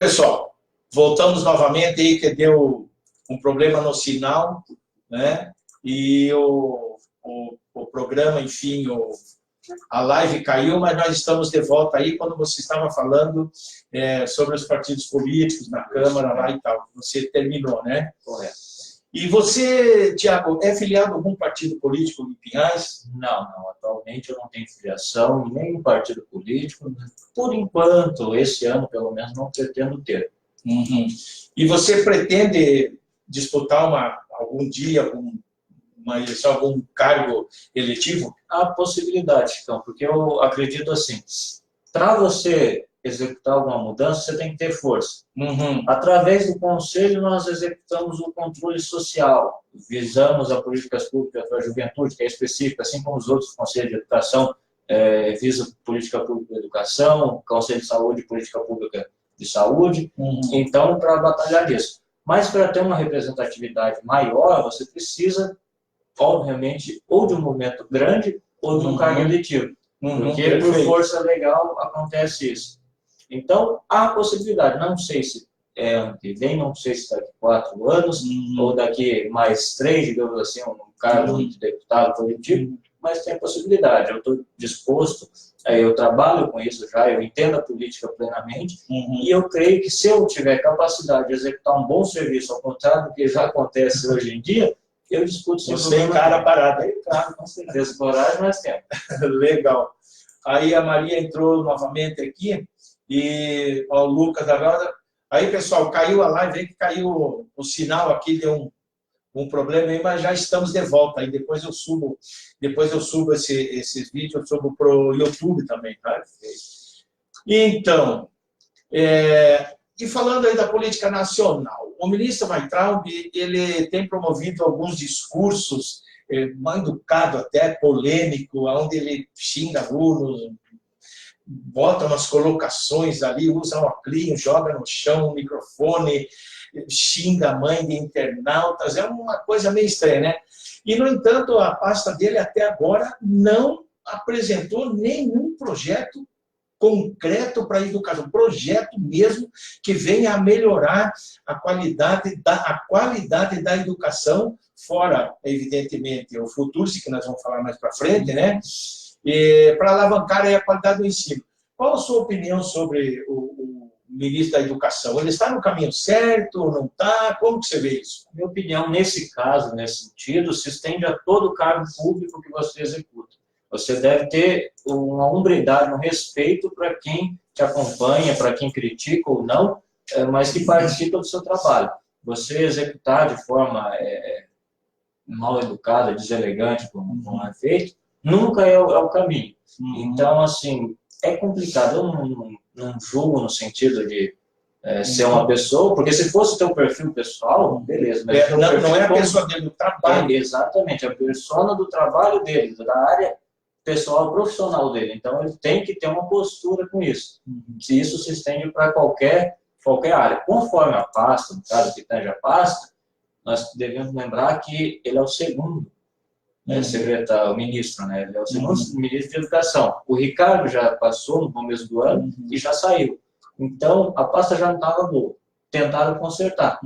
Pessoal, voltamos novamente aí que deu um problema no sinal, né? E o programa, enfim, a live caiu, mas nós estamos de volta aí quando você estava falando sobre os partidos políticos na Câmara lá e tal. Você terminou, né? Correto. E você, Tiago, é filiado a algum partido político em Pinhais? Não. Atualmente eu não tenho filiação em nenhum partido político. Por enquanto, esse ano, pelo menos, não pretendo ter. Uhum. E você pretende disputar algum dia, uma eleição, algum cargo eletivo? Há possibilidade, então, porque eu acredito assim, para você executar alguma mudança, você tem que ter força. Uhum. Através do Conselho, nós executamos o controle social, visamos as políticas públicas para a juventude, que é específica, assim como os outros Conselhos de Educação, visa política pública de educação, Conselho de Saúde, política pública de saúde, então, para batalhar nisso. Mas para ter uma representatividade maior, você precisa, obviamente, ou de um movimento grande, ou de um cargo eletivo. Porque por força legal acontece isso. Então, há possibilidade. Não sei se é ano que vem, não sei se daqui 4 anos, ou daqui mais 3, digamos assim, um cargo de deputado coletivo, mas tem possibilidade. Eu estou disposto, eu trabalho com isso já, eu entendo a política plenamente, e eu creio que se eu tiver capacidade de executar um bom serviço, ao contrário do que já acontece hoje em dia, eu discuto sem problema. Você tem cara parada. Claro, com certeza. Coragem, mas tempo. Legal. Aí a Maria entrou novamente aqui, e o Lucas agora. Aí, pessoal, caiu a live, aí que caiu o sinal aqui, deu um problema aí, mas já estamos de volta. Aí depois eu subo esses vídeos, eu subo para o YouTube também, tá? Então, e falando aí da política nacional, o ministro Weintraub, ele tem promovido alguns discursos, mal educado até, polêmico, onde ele xinga alunos, bota umas colocações ali, usa um óculos, joga no chão o microfone, xinga a mãe de internautas, é uma coisa meio estranha, né? E, no entanto, a pasta dele até agora não apresentou nenhum projeto concreto para a educação, projeto mesmo que venha a melhorar a qualidade da educação, fora, evidentemente, o futuro, que nós vamos falar mais para frente, né? Para alavancar a qualidade do ensino. Qual a sua opinião sobre o ministro da Educação? Ele está no caminho certo ou não está? Como que você vê isso? A minha opinião, nesse caso, nesse sentido, se estende a todo o cargo público que você executa. Você deve ter uma hombridade, um respeito para quem te acompanha, para quem critica ou não, mas que participa do seu trabalho. Você executar de forma mal educada, deselegante, como é feito, nunca é o caminho. Então, assim, é complicado. Eu não julgo no sentido de ser uma pessoa, porque se fosse o teu perfil pessoal, beleza. Mas não é a pessoa dele do trabalho. Exatamente, a persona do trabalho dele, da área pessoal, profissional dele. Então, ele tem que ter uma postura com isso. Se isso se estende para qualquer área. Conforme a pasta, no caso que tange a pasta, nós devemos lembrar que ele é o segundo secretário, o ministro, né? Ele é o segundo ministro de Educação. O Ricardo já passou no começo do ano e já saiu. Então, a pasta já não estava boa. Tentaram consertar.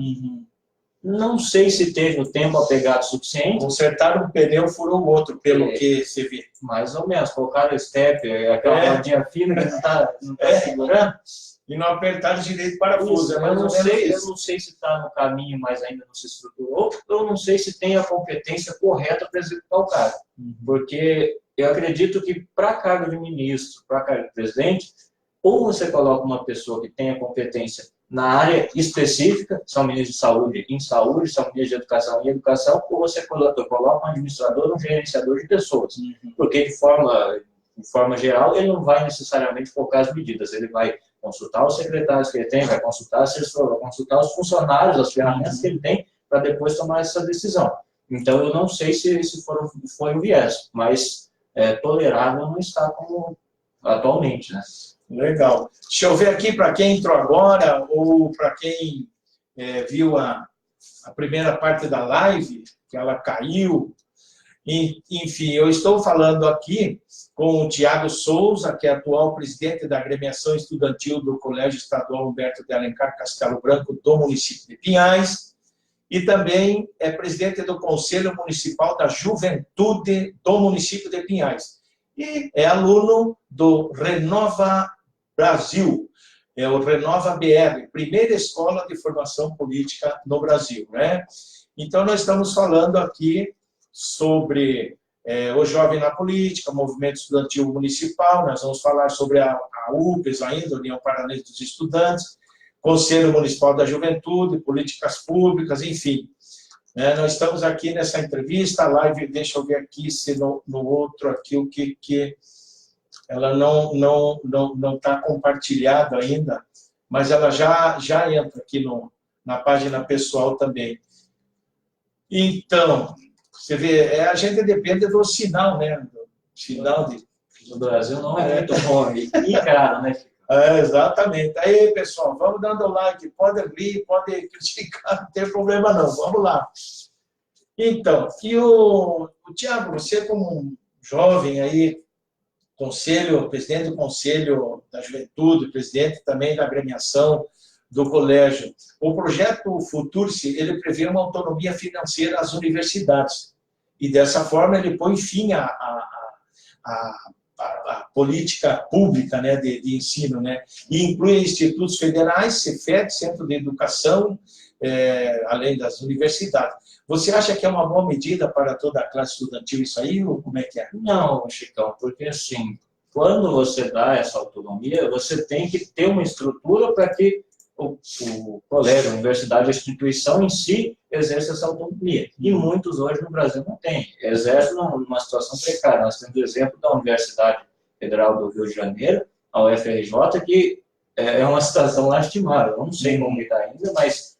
Não sei se teve o tempo apegado suficiente. Consertaram um pneu, furou o outro, pelo que se vê. Mais ou menos. Colocaram o step, aquela rodinha fina que não está segurando. E não apertaram direito o parafuso. Eu não sei se está no caminho, mas ainda não se estruturou. Eu não sei se tem a competência correta para executar o cargo. Porque eu acredito que para cargo de ministro, para cargo de presidente, ou você coloca uma pessoa que tenha competência na área específica, são ministros de saúde em saúde, são ministros de educação em educação, ou você coloca um administrador, um gerenciador de pessoas. Porque, de forma geral, ele não vai necessariamente focar as medidas, ele vai consultar os secretários que ele tem, vai consultar assessor, vai consultar os funcionários, as ferramentas que ele tem, para depois tomar essa decisão. Então, eu não sei se foi um viés, mas tolerável não está como atualmente, né? Legal. Deixa eu ver aqui para quem entrou agora, ou para quem viu a primeira parte da live, que ela caiu. Enfim, eu estou falando aqui com o Tiago Souza, que é atual presidente da agremiação estudantil do Colégio Estadual Humberto de Alencar Castelo Branco, do município de Pinhais, e também é presidente do Conselho Municipal da Juventude do município de Pinhais. E é aluno do Renova Brasil, é o Renova BR, primeira escola de formação política no Brasil, né? Então, nós estamos falando aqui sobre o Jovem na Política, Movimento Estudantil Municipal, nós vamos falar sobre a UPES ainda, União Paranense dos Estudantes, Conselho Municipal da Juventude, políticas públicas, enfim. Nós estamos aqui nessa entrevista, a live, deixa eu ver aqui se no outro aqui, o que ela não está compartilhada ainda, mas ela já entra aqui na página pessoal também. Então, você vê, a gente depende do sinal, né? Do sinal do Brasil não é muito bom, e caro, né? Exatamente. Aí, pessoal, vamos dando like, pode rir, pode criticar, não tem problema não, vamos lá. Então, e o Tiago, você como um jovem aí, presidente do Conselho da Juventude, presidente também da agremiação do colégio, o projeto Futurce, ele prevê uma autonomia financeira às universidades, e dessa forma ele põe fim à política pública, né, de ensino, né, e inclui institutos federais, Cefet, Centro de Educação, além das universidades. Você acha que é uma boa medida para toda a classe estudantil isso aí, ou como é que é? Não, Chicão, porque assim, quando você dá essa autonomia, você tem que ter uma estrutura para que o colégio, a universidade, a instituição em si exerça essa autonomia. E muitos hoje no Brasil não têm. Exercem numa situação precária. Nós temos o exemplo da Universidade Federal do Rio de Janeiro, a UFRJ, que é uma situação lastimável. Eu não sei como está ainda, mas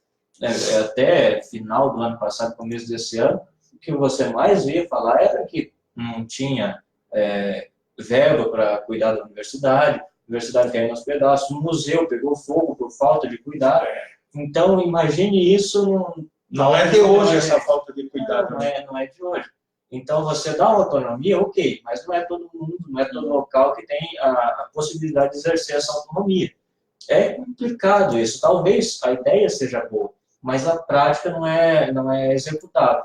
até final do ano passado, começo desse ano, o que você mais ia falar era que não tinha verba para cuidar da universidade, a universidade caiu nos pedaços, o museu pegou fogo por falta de cuidado. Então, imagine isso... Não é de hoje essa falta de cuidado. Não é de hoje. Então, você dá uma autonomia, ok, mas não é todo mundo, não é todo local que tem a possibilidade de exercer essa autonomia. É complicado isso. Talvez a ideia seja boa, mas a prática não é executável.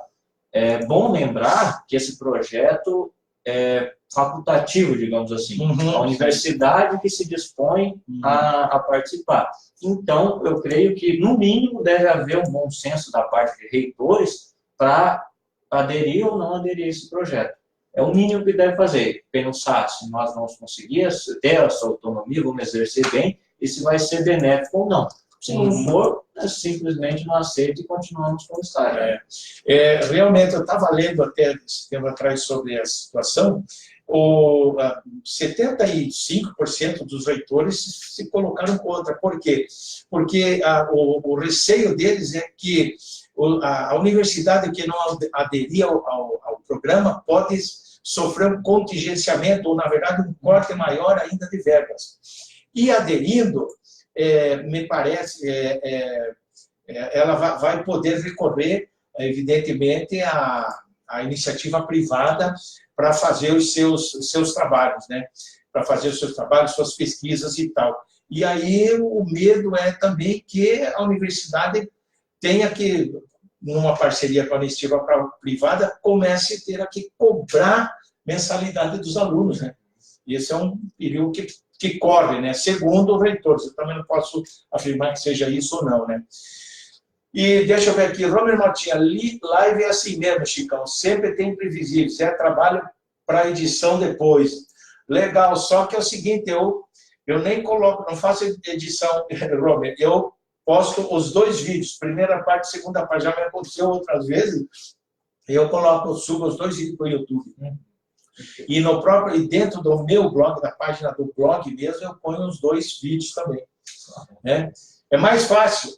É bom lembrar que esse projeto é facultativo, digamos assim. A universidade que se dispõe a participar. Então, eu creio que, no mínimo, deve haver um bom senso da parte de reitores para aderir ou não aderir a esse projeto. É o mínimo que deve fazer. Pensar se nós vamos conseguir ter essa autonomia, vamos exercer bem, e se vai ser benéfico ou não. Se não for, simplesmente não aceita e continuamos como está. Realmente, eu estava lendo até esse tempo atrás sobre a situação, 75% dos reitores se colocaram contra. Por quê? Porque o receio deles é que a universidade que não aderir ao programa pode sofrer um contingenciamento, ou, na verdade, um corte maior ainda de verbas. E aderindo, me parece, ela vai poder recorrer, evidentemente, à iniciativa privada para fazer os seus trabalhos, né? Para fazer os seus trabalhos, suas pesquisas e tal. E aí o medo é também que a universidade tenha que, numa parceria com a iniciativa privada, comece a ter que cobrar mensalidade dos alunos, né? E esse é um perigo que corre, né? Segundo o reitor, eu também não posso afirmar que seja isso ou não, né? E deixa eu ver aqui, Romer Motinha, live é assim mesmo, Chicão, sempre tem imprevisíveis, trabalho para edição depois. Legal, só que é o seguinte, eu nem coloco, não faço edição, Romer, eu posto os 2 vídeos, primeira parte, segunda parte, já me aconteceu outras vezes, eu subo os 2 vídeos para o YouTube, né? E dentro do meu blog, da página do blog mesmo, eu ponho os 2 vídeos também, né? É mais fácil.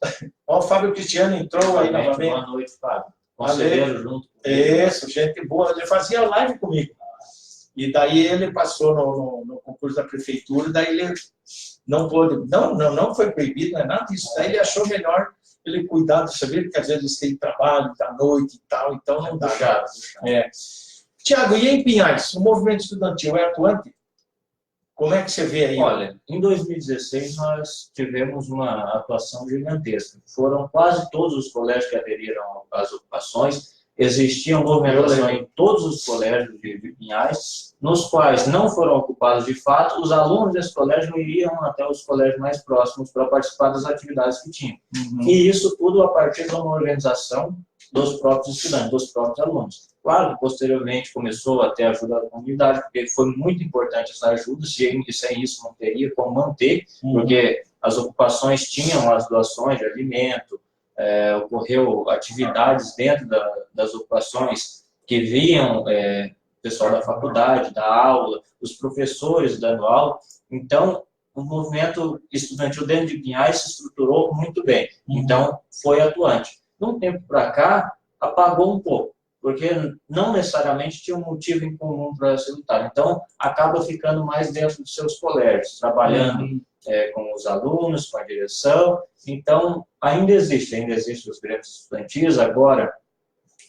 Ó, o Fábio Cristiano entrou aí novamente. Boa noite, Fábio. Conselheiro junto. Isso, gente boa. Ele fazia live comigo. E daí ele passou no concurso da prefeitura, daí ele não pôde, não foi proibido, não é nada disso. Daí ele achou melhor ele cuidar do serviço, porque às vezes eles têm trabalho da noite e tal, então não dá. Tiago, e em Pinhais, o movimento estudantil é atuante? Como é que você vê aí? Olha, em 2016 nós tivemos uma atuação gigantesca. Foram quase todos os colégios que aderiram às ocupações. Existia movimentação em todos os colégios de Pinhais, nos quais não foram ocupados de fato. Os alunos desse colégio iriam até os colégios mais próximos para participar das atividades que tinham. E isso tudo a partir de uma organização dos próprios estudantes, dos próprios alunos. Claro que posteriormente começou a ter ajuda da comunidade, porque foi muito importante essa ajuda, sem isso não teria como manter, porque as ocupações tinham as doações de alimento, ocorreu atividades dentro das ocupações que viam pessoal da faculdade, da aula, os professores dando aula. Então, o movimento estudantil dentro de Pinhais se estruturou muito bem. Então, foi atuante. De um tempo para cá, apagou um pouco, porque não necessariamente tinha um motivo em comum para se lutar. Então, acaba ficando mais dentro dos seus colégios, trabalhando com os alunos, com a direção. Então, ainda existem os grêmios estudantis. Agora,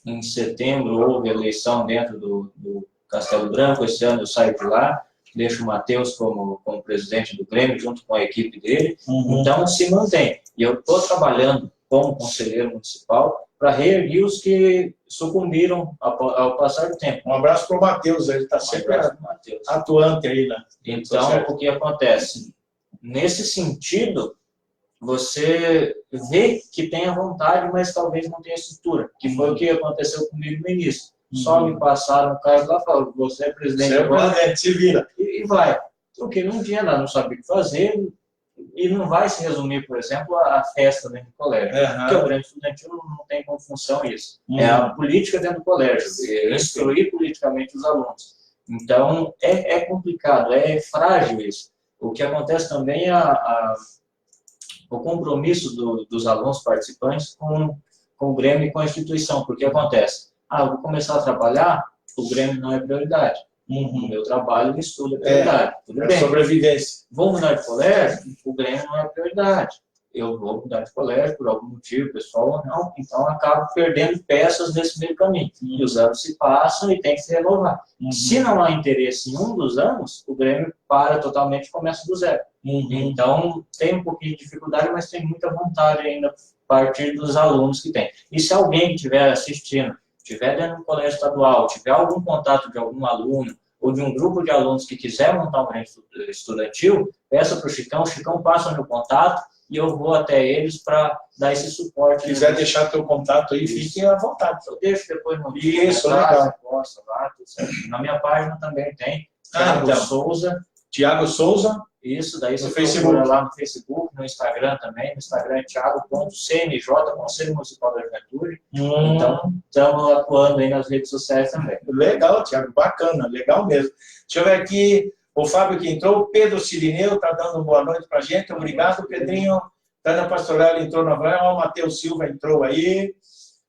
em setembro, houve eleição dentro do Castelo Branco. Esse ano eu saio de lá, deixo o Matheus como presidente do Grêmio, junto com a equipe dele. Então, se mantém. E eu estou trabalhando como conselheiro municipal para reerguer os que sucumbiram ao passar do tempo. Um abraço para o Matheus, ele está sempre atuante aí, né? Então, o que acontece? Nesse sentido, você vê que tem a vontade, mas talvez não tenha estrutura, que foi o que aconteceu comigo no início. Só me passaram o cargo lá e falaram, você é presidente. Você é presidente, se vira. E vai. Porque não tinha nada, não sabia o que fazer, e não vai se resumir, por exemplo, a festa dentro do colégio. Porque o Grêmio Estudantil não tem como função isso. É a política dentro do colégio, instruir politicamente os alunos. Então, é complicado, é frágil isso. O que acontece também é o compromisso dos alunos participantes com o Grêmio e com a instituição. Porque acontece, eu vou começar a trabalhar, o Grêmio não é prioridade. O meu trabalho, o estudo é prioridade. Tudo bem. Sobrevivência. Vou mudar de colégio, o Grêmio não é prioridade. Eu vou mudar de colégio por algum motivo, pessoal ou não, então acabo perdendo peças nesse meio caminho. E os anos se passam e tem que se renovar. Se não há interesse em um dos anos, o Grêmio para totalmente e começa do zero. Então, tem um pouquinho de dificuldade, mas tem muita vontade ainda a partir dos alunos que tem. E se alguém que estiver assistindo, estiver dentro do colégio estadual, tiver algum contato de algum aluno, ou de um grupo de alunos que quiser montar um grêmio estudantil, peça para o Chicão passa o meu contato e eu vou até eles para dar esse suporte. Se quiser deixar teu contato aí, fiquem à vontade. Eu deixo depois no vídeo. Isso, legal. Na minha página também tem. Thiago Souza. Isso, daí você procura lá no Facebook, no Instagram também. No Instagram é thiago.cnj, Conselho Municipal da Juventude. Então, estamos atuando aí nas redes sociais também. Legal, Thiago, bacana, legal mesmo. Deixa eu ver aqui, o Fábio que entrou, o Pedro Cirineu está dando boa noite para a gente. Obrigado, Pedrinho. Tânia Pastorelli entrou na van, o Matheus Silva entrou aí.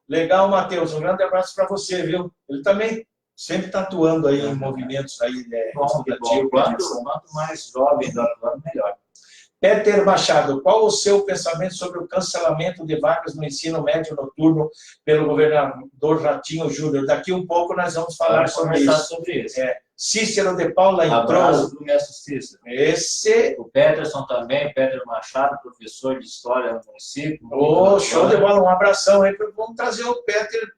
Legal, Matheus, um grande abraço para você, viu? Ele também sempre está atuando aí em movimentos aí, né? Quanto mais jovens atuando, melhor. Peter Machado, qual o seu pensamento sobre o cancelamento de vagas no ensino médio noturno pelo governador Ratinho Júnior? Daqui um pouco nós vamos falar sobre isso. Cícero de Paula entrou. Abraço do mestre Cícero. O Peterson também, Peter Machado, professor de História no município. Show de bola, um abração aí. Vamos trazer o Peter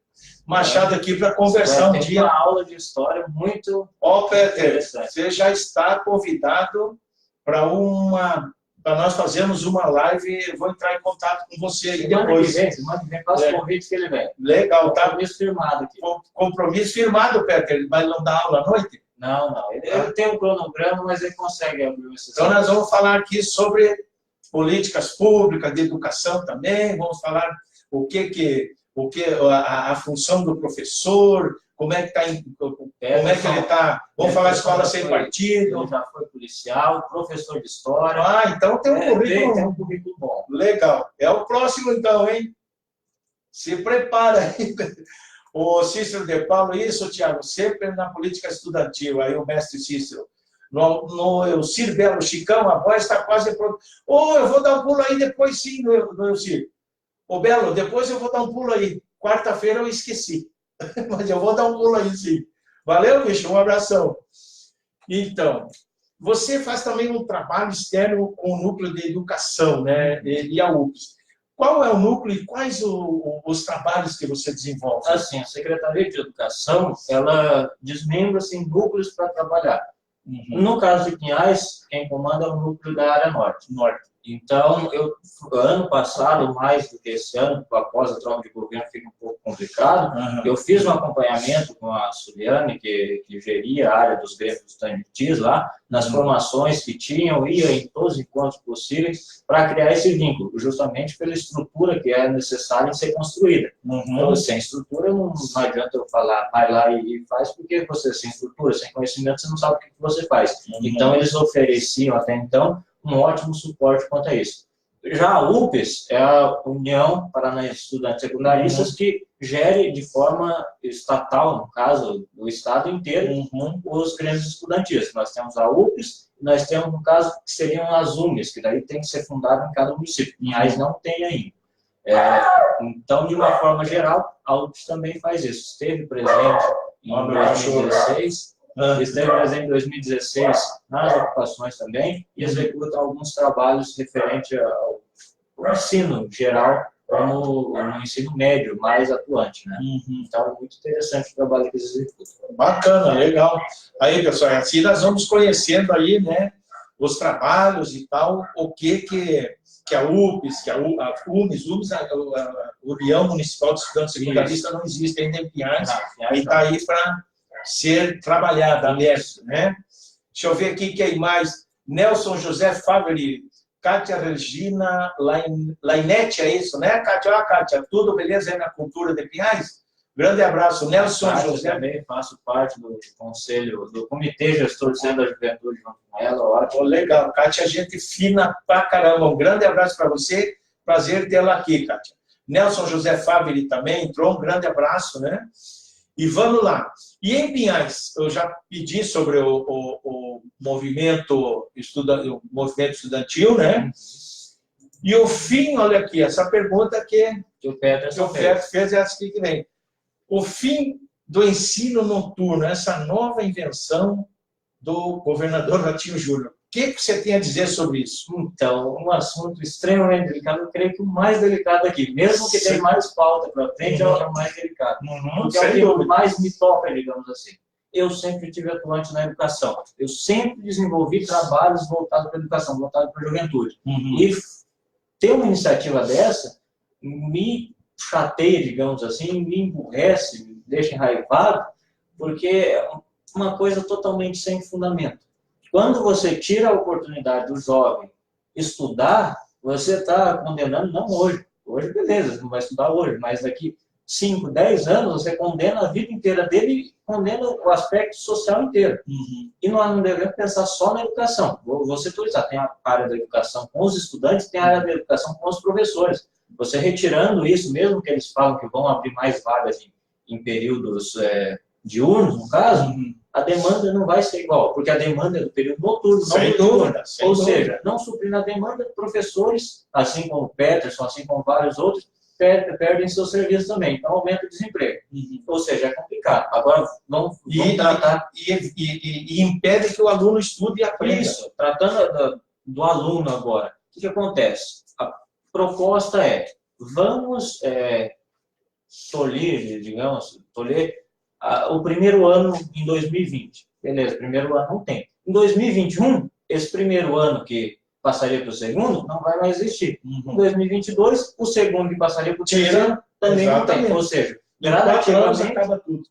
Machado aqui para conversar um dia. Uma aula de História muito Peter, você já está convidado para nós fazermos uma live. Eu vou entrar em contato com você aí depois. Semana que vem, faça o convite que ele vem. Legal, tá? Compromisso firmado aqui. Compromisso firmado, Peter. Ele vai não dar aula à noite? Não. Ele tem um cronograma, mas ele consegue abrir o Então, nós vamos falar aqui sobre políticas públicas, de educação também. Vamos falar a função do professor, como é que ele está. Vamos falar escola sem partido. Ele já foi policial, professor de história. Então tem um currículo. Tem um currículo bom. Legal. É o próximo, então, hein? Se prepara aí. O Cícero de Paulo, isso, Thiago, sempre na política estudantil. Aí o mestre Cícero. No Elcir Belo Chicão, a voz está quase pronta. Eu vou dar um pulo aí depois, sim, no Elcir. Belo, depois eu vou dar um pulo aí. Quarta-feira eu esqueci. Mas eu vou dar um pulo aí, sim. Valeu, bicho, um abração. Então, você faz também um trabalho externo com o núcleo de educação, né? E a UPS. Qual é o núcleo e quais os trabalhos que você desenvolve? Assim, a Secretaria de Educação, ela desmembra-se em núcleos para trabalhar. Uhum. No caso de Pinhais, quem comanda é o núcleo da área norte. Então, ano passado, mais do que esse ano, após a troca de governo fica um pouco complicado, eu fiz um acompanhamento com a Suliane, que geria a área dos grêmios estudantis lá, nas formações que tinham, ia em todos os encontros possíveis, para criar esse vínculo, justamente pela estrutura que é necessária ser construída. Então, sem estrutura, não adianta eu falar, vai lá e faz, porque você, sem estrutura, sem conhecimento, você não sabe o que você faz. Então, eles ofereciam até então um ótimo suporte quanto a isso. Já a UPES é a União Paranaense de Estudantes Secundaristas que gere de forma estatal, no caso, do estado inteiro, os grêmios estudantis. Nós temos a UPES, nós temos, no caso, que seriam as UMES, que daí tem que ser fundado em cada município. Pinhais não tem ainda. Então, de uma forma geral, a UPES também faz isso. Esteve presente em 2016, esteve presente em 2016 nas ocupações também e executa alguns trabalhos referentes ao ensino geral, como no ensino médio, mais atuante, né? Então, é muito interessante o trabalho que eles executam. Bacana, legal. Aí, pessoal, assim nós vamos conhecendo aí, né, os trabalhos e tal, o que a UPES, que a UMES, a União Municipal de Estudantes Secundaristas não existe ainda em Pinhais, e está aí para ser trabalhada, aliás, né? Deixa eu ver aqui quem é mais. Nelson José Favre, Kátia Regina Lainete, é isso, né, Kátia? Olha, Kátia, tudo beleza aí na cultura de Pinhais? Grande abraço, Nelson Kátia, José. Também faço parte do conselho, do Comitê Gestor do Centro da Juventude junto com ela, ótimo. Legal, Kátia, gente fina pra caramba. Um grande abraço para você, prazer tê-la aqui, Kátia. Nelson José Favre também entrou, um grande abraço, né? E vamos lá. E em Pinhais, eu já pedi sobre o movimento estudantil, né? E o fim, olha aqui, essa pergunta que o Pedro fez é essa aqui que vem. O fim do ensino noturno, essa nova invenção do governador Ratinho Júnior. O que você tem a dizer sobre isso? Então, um assunto extremamente delicado, eu creio que o mais delicado aqui, mesmo que tenha mais pauta para frente, é o mais delicado. Porque é o que mais me toca, digamos assim. Eu sempre tive atuante na educação. Eu sempre desenvolvi trabalhos voltados para a educação, voltados para a juventude. E ter uma iniciativa dessa me chateia, digamos assim, me emburrece, me deixa enraivado, porque é uma coisa totalmente sem fundamento. Quando você tira a oportunidade do jovem estudar, você está condenando, não hoje. Hoje, beleza, não vai estudar hoje, mas daqui 5, 10 anos, você condena a vida inteira dele e condena o aspecto social inteiro. E nós não devemos pensar só na educação. Vou setorizar. Tem a área da educação com os estudantes, tem a área da educação com os professores. Você retirando isso, mesmo que eles falam que vão abrir mais vagas em períodos diurnos, no caso, a demanda não vai ser igual, porque a demanda é do período noturno, não do diurno. Ou seja, não suprindo a demanda, professores, assim como o Peterson, assim como vários outros, perdem seu serviço também, então aumenta o desemprego. Ou seja, é complicado. Agora, vamos tratar... E impede que o aluno estude e aprenda. Isso, tratando do aluno agora, o que acontece? A proposta é, vamos tolher o primeiro ano em 2020. Beleza, primeiro ano não tem. Em 2021, esse primeiro ano que passaria para o segundo, não vai mais existir. Em 2022, o segundo que passaria para o terceiro também não tem. Ou seja, gradativamente acaba tudo.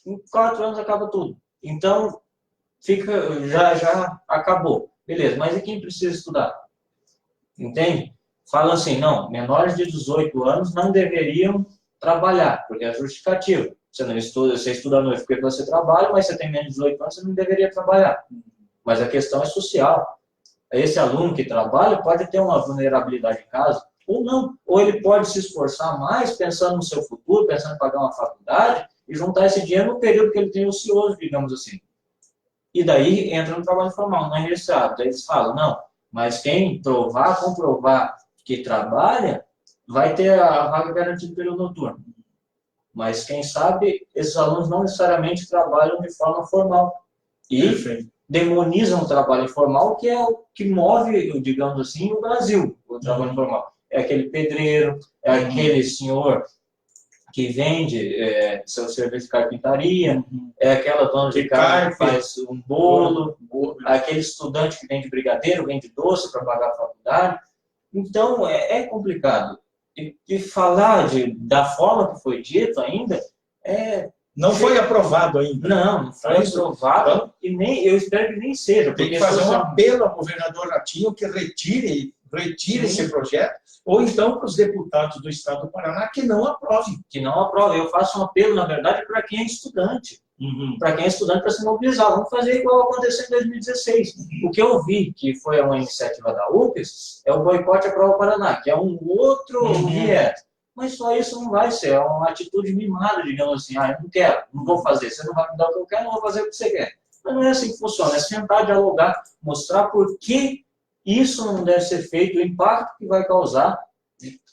Em 4 anos acaba tudo. Então, já acabou. Beleza, mas e quem precisa estudar? Entende? Falam assim, não, menores de 18 anos não deveriam trabalhar, porque é justificativo. Você não estuda, você estuda à noite porque você trabalha, mas você tem menos de 18 anos, você não deveria trabalhar. Mas a questão é social. Esse aluno que trabalha pode ter uma vulnerabilidade em casa, ou não. Ou ele pode se esforçar mais, pensando no seu futuro, pensando em pagar uma faculdade, e juntar esse dinheiro no período que ele tem ocioso, digamos assim. E daí entra no trabalho formal, não é registrado. Daí eles falam, não, mas quem comprovar que trabalha, vai ter a vaga garantida no período noturno. mas quem sabe esses alunos não necessariamente trabalham de forma formal e demonizam o trabalho informal, que é o que move, digamos assim, o Brasil, o trabalho informal. É aquele pedreiro, é aquele senhor que vende seu serviço de carpintaria, é aquela dona de casa que faz um bolo, aquele estudante que vende brigadeiro, vende doce para pagar a faculdade. Então, é complicado. E falar da forma que foi dito ainda, não foi aprovado ainda. Não foi aprovado, então, e nem, eu espero que nem seja. Tem que fazer um apelo ao governador Ratinho que retire esse projeto, ou então para os deputados do Estado do Paraná que não aprovem. Que não aprovem. Eu faço um apelo, na verdade, para quem é estudante. Para quem é estudante, para se mobilizar. Vamos fazer igual aconteceu em 2016. O que eu vi, que foi uma iniciativa da UFES, é o boicote à Prova Paraná, que é um outro viés. Mas só isso não vai ser, é uma atitude mimada, digamos assim, eu não quero, não vou fazer, você não vai me dar o que eu quero, não vou fazer o que você quer. Mas não é assim que funciona, é sentar, dialogar, mostrar por que isso não deve ser feito, o impacto que vai causar.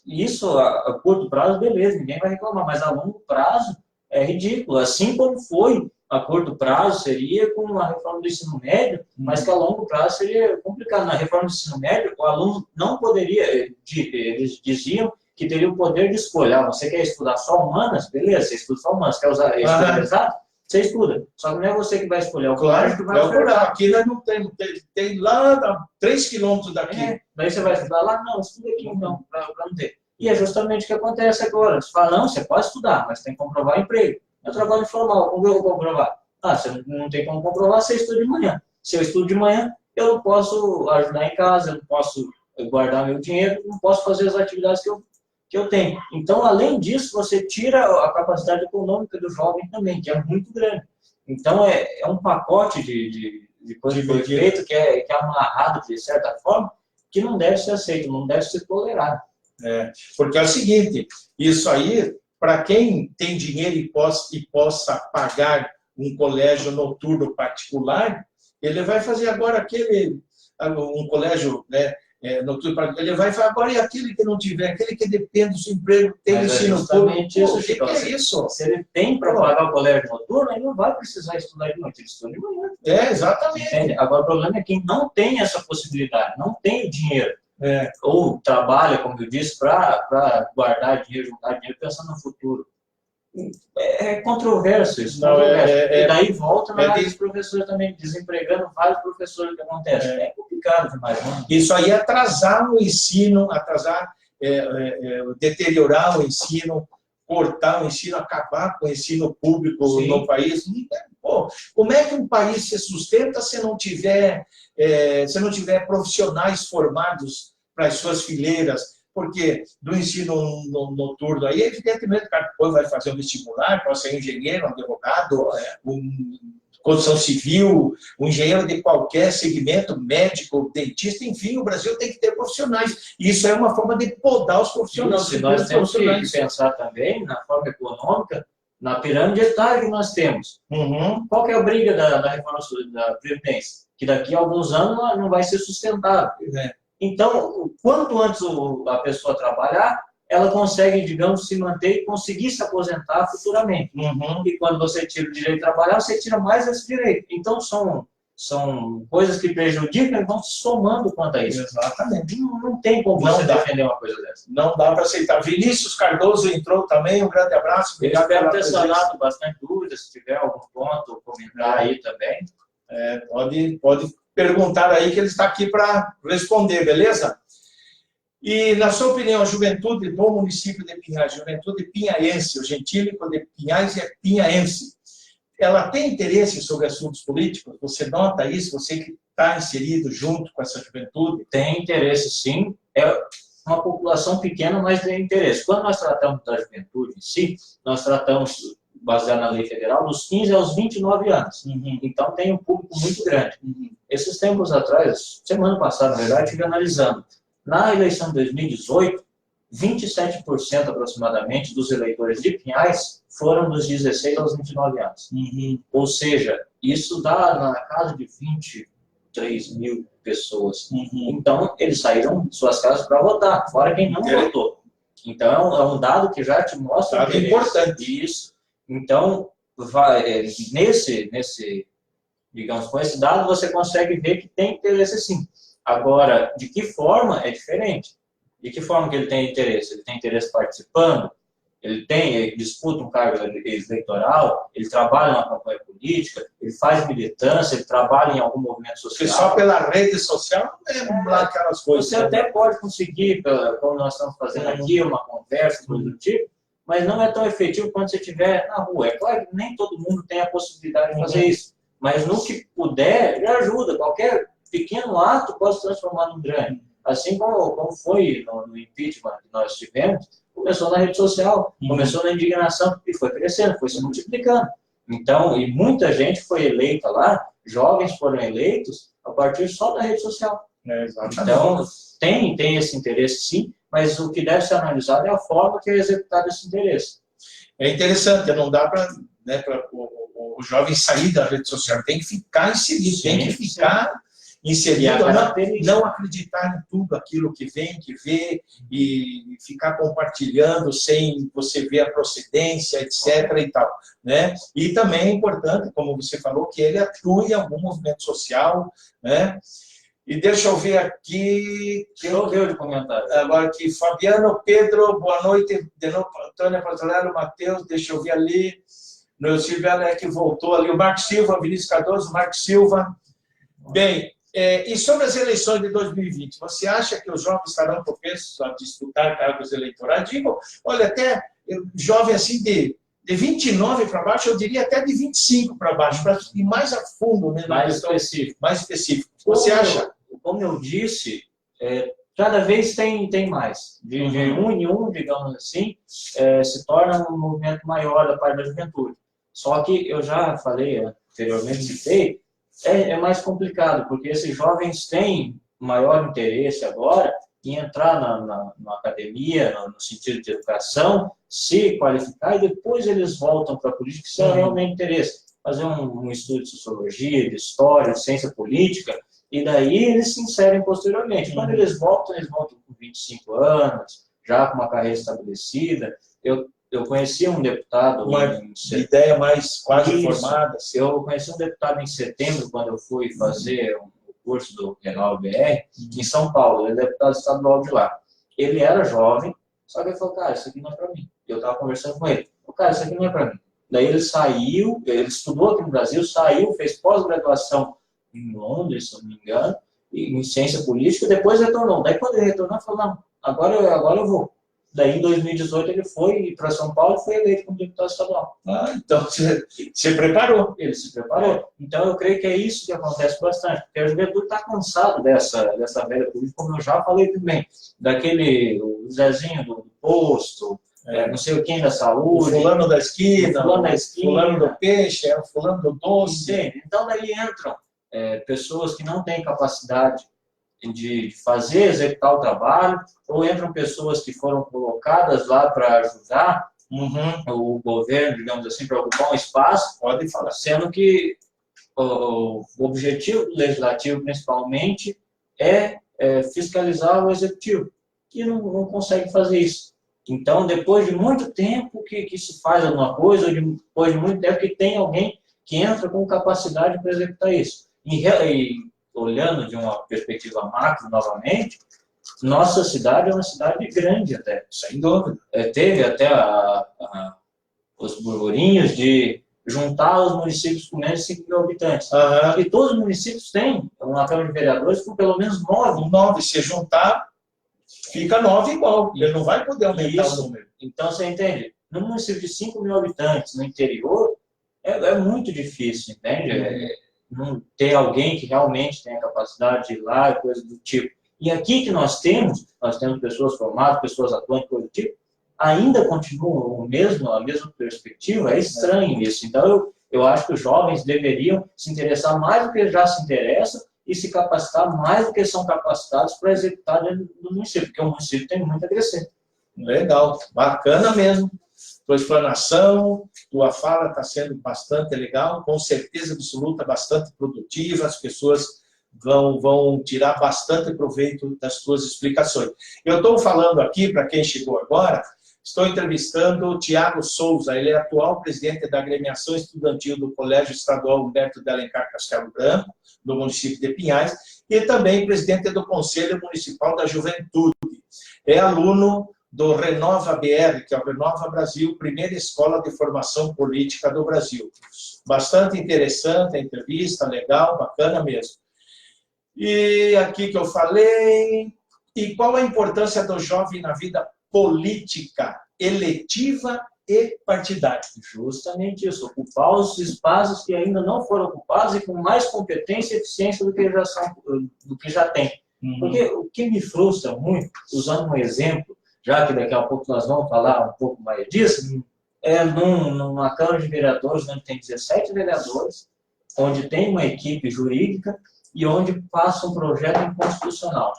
Isso a curto prazo, beleza, ninguém vai reclamar, mas a longo prazo é ridículo. Assim como foi a curto prazo, seria com a reforma do ensino médio, mas que a longo prazo seria complicado. Na reforma do ensino médio, o aluno não poderia, eles diziam que teria o poder de escolher. Você quer estudar só humanas? Beleza, você estuda só humanas. Quer usar estudo exato? Você estuda. Só que não é você que vai escolher, o colégio que vai ofertar. Aqui nós não temos, tem lá a 3 quilômetros daqui. Daí você vai estudar lá? Não, estuda aqui então, para não ter. E é justamente o que acontece agora. Você fala, não, você pode estudar, mas tem que comprovar o emprego. Eu trabalho informal, como eu vou comprovar? Você não tem como comprovar, você estuda de manhã. Se eu estudo de manhã, eu não posso ajudar em casa, eu não posso guardar meu dinheiro, não posso fazer as atividades que eu tenho. Então, além disso, você tira a capacidade econômica do jovem também, que é muito grande. Então, é um pacote de coisa que foi feito, que é amarrado, de certa forma, que não deve ser aceito, não deve ser tolerado. Porque é o seguinte, isso aí, para quem tem dinheiro e possa pagar um colégio noturno particular, ele vai fazer agora um colégio, né, noturno, ele vai fazer agora, e aquele que não tiver, aquele que depende do seu emprego, tem ensino público. O que é isso? Se ele tem para pagar o colégio noturno, ele não vai precisar estudar de noite, ele estuda de manhã. Exatamente. Entende? Agora, o problema é quem não tem essa possibilidade, não tem o dinheiro. Ou trabalha, como eu disse, para guardar dinheiro, juntar dinheiro, pensando no futuro. É controverso isso. E daí volta na área dos professores também, desempregando vários professores, que acontece. É complicado demais. Né? Isso aí é atrasar o ensino, deteriorar o ensino, cortar o ensino, acabar com o ensino público no país. Pô, como é que um país se sustenta se não tiver profissionais formados para as suas fileiras? Porque do ensino noturno aí, evidentemente, o cara depois vai fazer um vestibular, pode ser engenheiro, um advogado, construção civil, um engenheiro de qualquer segmento, médico, dentista, enfim, o Brasil tem que ter profissionais. E isso é uma forma de podar os profissionais. Nós temos que pensar também na forma econômica, na pirâmide etária que nós temos. Qual que é a briga da reforma da Previdência? Que daqui a alguns anos não vai ser sustentável. Então, quanto antes a pessoa trabalhar, ela consegue, digamos, se manter e conseguir se aposentar futuramente. E quando você tira o direito de trabalhar, você tira mais esse direito. Então, são coisas que prejudicam e vão se somando quanto a isso. Exatamente. Não tem como você defender uma coisa dessa. Não dá para aceitar. Vinícius Cardoso entrou também, um grande abraço. Obrigado. Eu espero ter sanado bastante dúvidas, se tiver algum ponto, comentar aí também. Pode perguntar aí que ele está aqui para responder, beleza? E, na sua opinião, a juventude do município de Pinhais, juventude pinhaense, o gentílico de Pinhais é pinhaense, ela tem interesse sobre assuntos políticos? Você nota isso? Você que está inserido junto com essa juventude? Tem interesse, sim. É uma população pequena, mas tem interesse. Quando nós tratamos da juventude em si, nós tratamos, baseado na lei federal, dos 15 aos 29 anos. Então, tem um público muito grande. Esses tempos atrás, semana passada, na verdade, estive analisando. Na eleição de 2018, 27% aproximadamente dos eleitores de Pinhais foram dos 16 aos 29 anos. Ou seja, isso dá na casa de 23 mil pessoas. Então, eles saíram de suas casas para votar, fora quem não votou. Então, é um dado que já te mostra... Dado importante. Isso. Então, digamos, com esse dado, você consegue ver que tem interesse sim. Agora, de que forma é diferente? De que forma que ele tem interesse? Ele tem interesse participando? Ele disputa um cargo eleitoral? Ele trabalha numa campanha política? Ele faz militância? Ele trabalha em algum movimento social? Porque só pela rede social não é lá aquelas coisas. Você até pode conseguir, como nós estamos fazendo aqui, uma conversa, coisa do tipo, mas não é tão efetivo quando você estiver na rua. É claro que nem todo mundo tem a possibilidade de fazer isso, mas no que puder, já ajuda. Qualquer pequeno ato pode se transformar num grande. Assim como foi no impeachment que nós tivemos, começou na rede social, começou na indignação e foi crescendo, foi se multiplicando. Então, e muita gente foi eleita lá, jovens foram eleitos a partir só da rede social. Então, tem esse interesse sim, mas o que deve ser analisado é a forma que é executado esse interesse. É interessante, não dá para o jovem sair da rede social, tem que ficar inserido, Sim, tem que ficar inserido, não acreditar em tudo aquilo que vem, que vê, e ficar compartilhando sem você ver a procedência, etc. e tal, né? E também é importante, como você falou, que ele atue em algum movimento social, né? E deixa eu ver aqui... Choveu de comentário. Agora aqui, Fabiano, Pedro, boa noite. De novo, Antônia Patrolero, Matheus, deixa eu ver ali. No Silvio é que voltou ali. O Marcos Silva, Vinícius Cardoso, Marcos Silva. Bem, e sobre as eleições de 2020, você acha que os jovens estarão propensos a disputar cargos eleitorais? Digo, olha, até jovem assim de 29 para baixo, eu diria até de 25 para baixo, para ir mais a fundo, né, mais específico. Mais específico. Você acha? Como eu disse, cada vez tem mais. De um em um, digamos assim, se torna um movimento maior da parte da juventude. Só que eu já falei anteriormente, citei, é mais complicado, porque esses jovens têm maior interesse agora em entrar na academia, no sentido de educação, se qualificar, e depois eles voltam para a política, se é realmente interesse. Fazer um estudo de sociologia, de história, de ciência política, e daí eles se inserem posteriormente. Quando eles voltam com 25 anos, já com uma carreira estabelecida. Eu conheci um deputado... Uma ideia mais quase formada. Eu conheci um deputado em setembro, quando eu fui fazer o curso do Renal BR, em São Paulo. Ele é deputado estadual de lá. Ele era jovem, só que ele falou, cara, isso aqui não é para mim. Eu estava conversando com ele. Cara, isso aqui não é para mim. Daí ele saiu, ele estudou aqui no Brasil, saiu, fez pós-graduação em Londres, se não me engano, em ciência política, e depois retornou. Daí quando ele retornou, ele falou, não, agora eu vou. Daí, em 2018, ele foi para São Paulo e foi eleito como deputado estadual. Então, você se preparou. Ele se preparou. Então, eu creio que é isso que acontece bastante, porque a juventude está cansado dessa velha política, como eu já falei também, daquele o Zezinho do posto, não sei quem da saúde. O fulano da esquina, o fulano do peixe, o fulano do doce. Entende? Então, daí entram pessoas que não têm capacidade de fazer, executar o trabalho, ou entram pessoas que foram colocadas lá para ajudar o governo, digamos assim, para ocupar um espaço, pode falar, sendo que o objetivo do legislativo, principalmente, é fiscalizar o executivo, que não consegue fazer isso. Então, depois de muito tempo que se faz alguma coisa, ou depois de muito tempo que tem alguém que entra com capacidade para executar isso. E olhando de uma perspectiva macro novamente, nossa cidade é uma cidade grande até. Sem dúvida. Teve até os burburinhos de juntar os municípios com menos de 5 mil habitantes. E todos os municípios têm uma Câmara de Vereadores com pelo menos 9. 9, se juntar, fica 9 igual. Ele não vai poder aumentar o número. Então, você entende? No município de 5 mil habitantes, no interior, é muito difícil, entende? Não ter alguém que realmente tenha capacidade de ir lá e coisa do tipo. E aqui que nós temos pessoas formadas, pessoas atuantes, coisa do tipo, ainda continuam a mesma perspectiva. É estranho isso. Então, eu acho que os jovens deveriam se interessar mais do que eles já se interessam e se capacitar mais do que eles são capacitados para executar dentro do município, porque o município tem muito a crescer. Legal, bacana mesmo. Tua explanação, tua fala está sendo bastante legal, com certeza absoluta, bastante produtiva, as pessoas vão tirar bastante proveito das tuas explicações. Eu estou falando aqui, para quem chegou agora, estou entrevistando o Tiago Souza, ele é atual presidente da agremiação estudantil do Colégio Estadual Humberto de Alencar Castelo Branco, do município de Pinhais, e também presidente do Conselho Municipal da Juventude. É aluno do Renova BR, que é o Renova Brasil, primeira escola de formação política do Brasil. Bastante interessante a entrevista, legal, bacana mesmo. E aqui que eu falei, e qual a importância do jovem na vida política, eletiva e partidária? Justamente isso, ocupar os espaços que ainda não foram ocupados e com mais competência e eficiência do que já tem. Porque o que me frustra muito, usando um exemplo, já que daqui a pouco nós vamos falar um pouco mais disso, é numa Câmara de Vereadores, onde tem 17 vereadores, onde tem uma equipe jurídica e onde passa um projeto inconstitucional.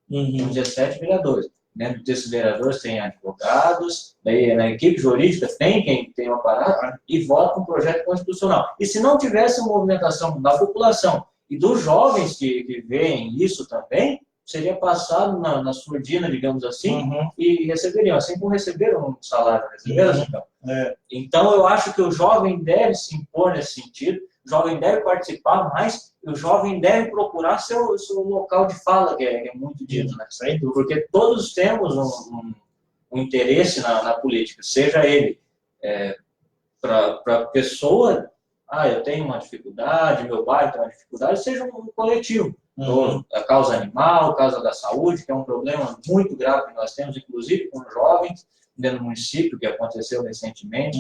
17 vereadores. Dentro desses vereadores tem advogados, daí na equipe jurídica tem quem tem um aparato e vota um projeto constitucional. E se não tivesse movimentação da população e dos jovens que veem isso também, seria passado na surdina, digamos assim, e receberiam, assim como receberam um salário. Então. Então, eu acho que o jovem deve se impor nesse sentido, o jovem deve participar mais, e o jovem deve procurar seu local de fala, que é muito dito, né? Porque todos temos um interesse na política, seja ele para a pessoa, eu tenho uma dificuldade, meu bairro tem uma dificuldade, seja um coletivo. A causa animal, a causa da saúde, que é um problema muito grave que nós temos, inclusive com jovens dentro do município, que aconteceu recentemente.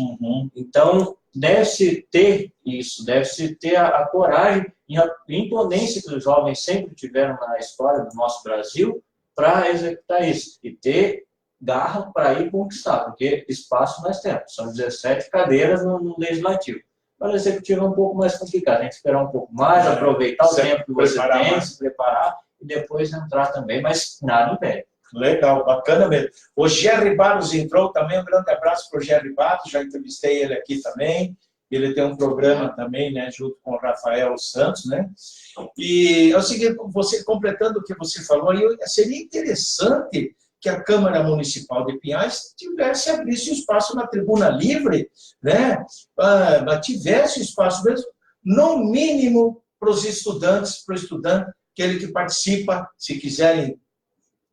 Então, deve-se ter isso, deve-se ter a coragem e a imponência que os jovens sempre tiveram na história do nosso Brasil para executar isso e ter garra para ir conquistar, porque espaço nós temos, são 17 cadeiras no Legislativo. Para o Executivo é um pouco mais complicado, tem que esperar um pouco mais, aproveitar o tempo que você tem, se preparar e depois entrar também, mas nada impede. Legal, bacana mesmo. O Jerry Barros entrou também, um grande abraço para o Jerry Barros, já entrevistei ele aqui também, ele tem um programa também, né, junto com o Rafael Santos, né? E é o seguinte, você completando o que você falou, seria interessante que a Câmara Municipal de Pinhais abrisse espaço na tribuna livre, né? Tivesse espaço mesmo, no mínimo para os estudantes, para o estudante, aquele que participa, se quiserem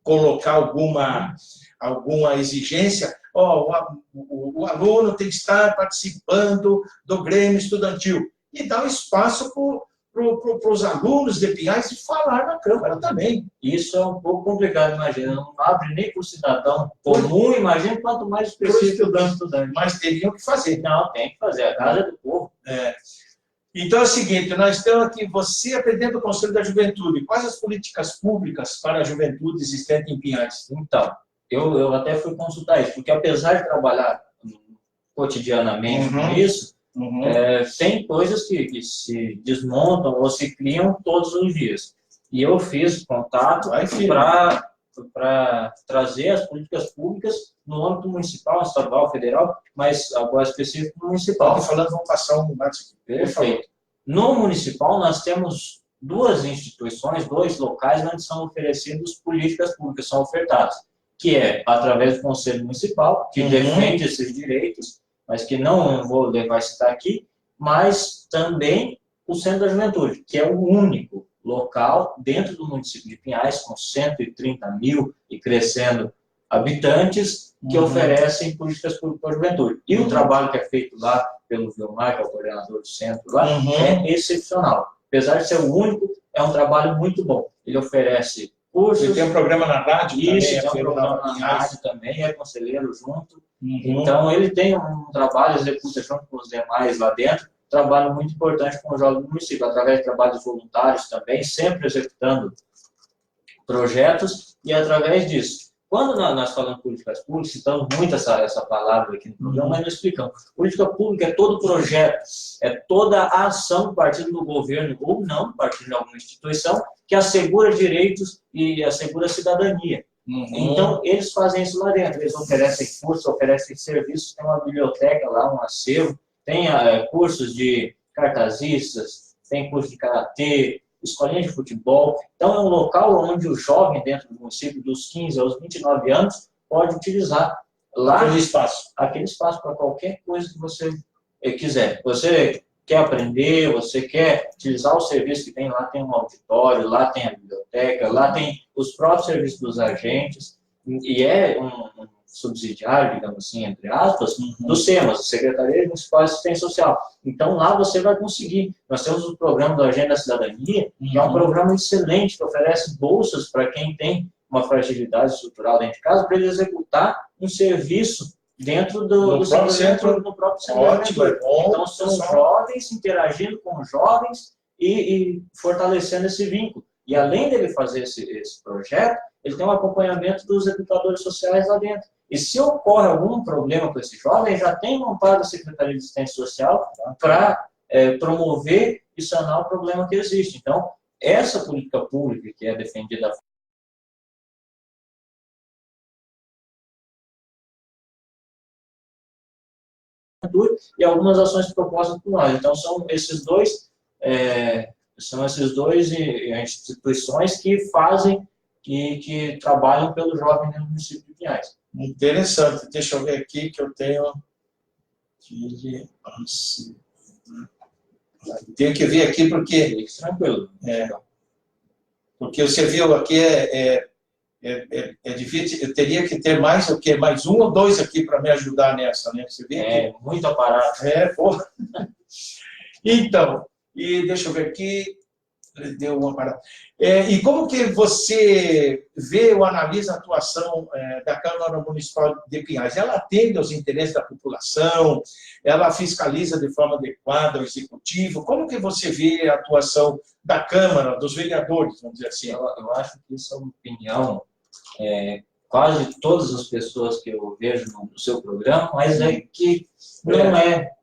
colocar alguma exigência, o aluno tem que estar participando do Grêmio Estudantil, e dar um espaço para os alunos de Pinhais de falar na Câmara também. Isso é um pouco complicado, imagina. Não abre nem para o cidadão comum, imagina quanto mais específico do estudante. Mas teriam que fazer. Não, tem que fazer. A casa é do povo. Então é o seguinte, nós estamos aqui, você é presidente do Conselho da Juventude. Quais as políticas públicas para a juventude existente em Pinhais? Então, eu até fui consultar isso, porque apesar de trabalhar cotidianamente com isso, tem coisas que se desmontam ou se criam todos os dias. E eu fiz contato para trazer as políticas públicas no âmbito municipal, estadual, federal, mas agora específico municipal. Falando, vamos passar um debate aqui. Perfeito. No municipal, nós temos duas instituições, dois locais onde são oferecidas políticas públicas, são ofertadas, que é através do Conselho Municipal, que defende esses direitos, mas que não vou levar a citar aqui, mas também o Centro da Juventude, que é o único local dentro do município de Pinhais, com 130 mil e crescendo habitantes, que oferecem políticas públicas para a juventude. E o trabalho que é feito lá pelo Vilmar, que é o coordenador do centro lá, é excepcional. Apesar de ser o único, é um trabalho muito bom. Ele oferece cursos. Ele tem um programa na rádio também. Tem um programa na rádio também, é conselheiro junto. Então, ele tem um trabalho, executa junto com os demais lá dentro, trabalho muito importante com os jovens do município, através de trabalhos voluntários também, sempre executando projetos, e através disso. Quando nós falamos políticas públicas, citamos muito essa palavra aqui no programa, mas nós explicamos. Política pública é todo projeto, é toda a ação partindo do governo ou não, partindo de alguma instituição, que assegura direitos e assegura cidadania. Então, eles fazem isso lá dentro. Eles oferecem cursos, oferecem serviços, tem uma biblioteca lá, um acervo, tem cursos de cartazistas, tem curso de karatê, escolinha de futebol. Então, é um local onde o jovem dentro do município, dos 15 aos 29 anos, pode utilizar lá aquele espaço para qualquer coisa que você quiser. Você quer aprender, você quer utilizar o serviço que tem lá, tem um auditório, lá tem a biblioteca, lá tem os próprios serviços dos agentes, e é um subsidiário, digamos assim, entre aspas, do SEMAS, Secretaria Municipal de Assistência Social. Então, lá você vai conseguir. Nós temos o programa do Agenda da Cidadania, que é um programa excelente, que oferece bolsas para quem tem uma fragilidade estrutural dentro de casa, para ele executar um serviço dentro do próprio centro. Ótimo, é bom. Então, são jovens interagindo com jovens e fortalecendo esse vínculo. E além dele fazer esse projeto, ele tem um acompanhamento dos educadores sociais lá dentro. E se ocorre algum problema com esse jovem, já tem montado a Secretaria de Assistência Social para promover e sanar o problema que existe. Então, essa política pública que é defendida e algumas ações propostas por nós. Então, são esses dois instituições que fazem, que trabalham pelo jovem no município de Pinhais. Interessante. Deixa eu ver aqui que eu tenho... Tenho que ver aqui porque... Tranquilo. Porque você viu aqui, é difícil, eu teria que ter mais o quê? Mais um ou dois aqui para me ajudar nessa, né? Você vê muito aparato. Porra. Então, e deixa eu ver aqui, deu uma parada. E como que você vê ou analisa a atuação da Câmara Municipal de Pinhais? Ela atende aos interesses da população? Ela fiscaliza de forma adequada o executivo? Como que você vê a atuação da Câmara, dos vereadores, vamos dizer assim? Eu acho que isso é uma opinião, quase todas as pessoas que eu vejo no seu programa, mas é que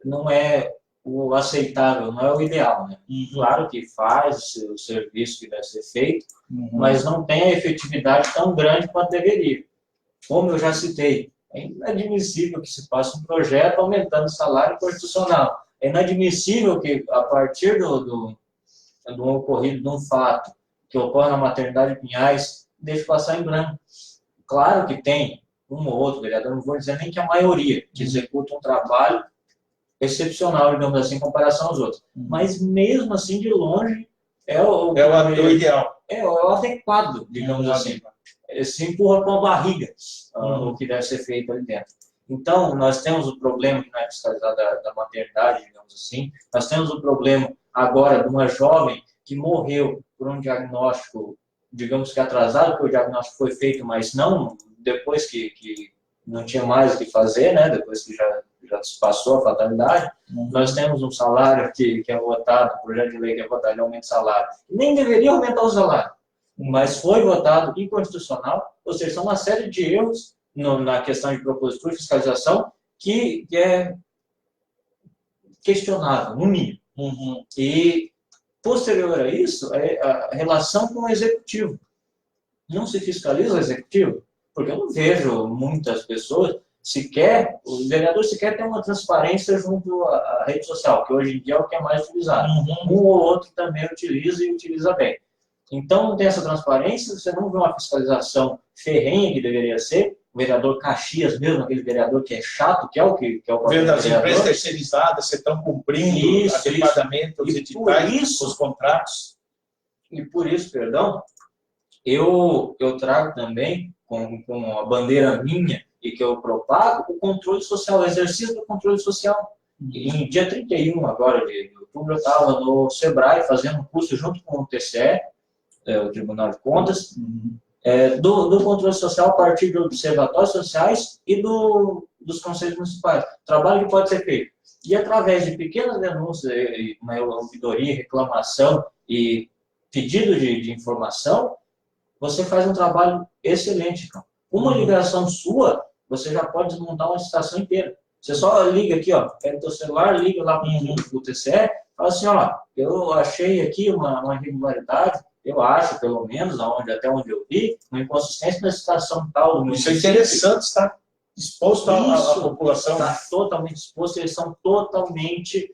não é o aceitável, não é o ideal, né? Claro que faz o serviço que deve ser feito, mas não tem a efetividade tão grande quanto deveria. Como eu já citei, é inadmissível que se passe um projeto aumentando o salário constitucional. É inadmissível que, a partir do ocorrido de um fato que ocorre na maternidade de Pinhais, deixe passar em branco. Claro que tem um ou outro vereador, não vou dizer nem que a maioria, que executa um trabalho excepcional, digamos assim, em comparação aos outros. Mas, mesmo assim, de longe, é o ideal. É o adequado, digamos assim. Se empurra com a barriga o que deve ser feito ali dentro. Então, nós temos o problema que não é fiscalizado da maternidade, digamos assim. Nós temos o problema, agora, de uma jovem que morreu por um diagnóstico, digamos que atrasado, porque o diagnóstico foi feito, mas não depois que não tinha mais o que fazer, né? Depois que já se passou a fatalidade. Nós temos um salário que é votado, um projeto de lei que é votado de aumento de salário. Nem deveria aumentar o salário, mas foi votado inconstitucional, ou seja, são uma série de erros na questão de propositura e fiscalização que é questionável, no mínimo. E, posterior a isso, é a relação com o executivo. Não se fiscaliza o executivo, porque eu não vejo muitas pessoas o vereador sequer tem uma transparência junto à rede social, que hoje em dia é o que é mais utilizado. Um ou outro também utiliza e utiliza bem. Então, não tem essa transparência, você não vê uma fiscalização ferrenha que deveria ser. O vereador Caxias mesmo, aquele vereador que é chato, que é o vendo as empresas terceirizadas, você estão cumprindo adequadamente os editais, os contratos. E por isso, eu trago também, com a bandeira minha, e que eu propago, o controle social, o exercício do controle social. Em dia 31 agora de outubro, eu estava no Sebrae fazendo um curso junto com o TCE, o Tribunal de Contas, do controle social a partir de observatórios sociais e dos conselhos municipais. Trabalho que pode ser feito. E através de pequenas denúncias, uma ouvidoria, reclamação e pedido de informação, você faz um trabalho excelente. Então. Uma ligação sua, você já pode desmontar uma estação inteira. Você só liga aqui, pega o teu celular, liga lá para o TCE, fala assim, eu achei aqui uma irregularidade, eu acho, pelo menos, até onde eu vi, uma inconsistência na estação tal do município. Isso é interessante, está exposto à população. Está totalmente exposto, eles são totalmente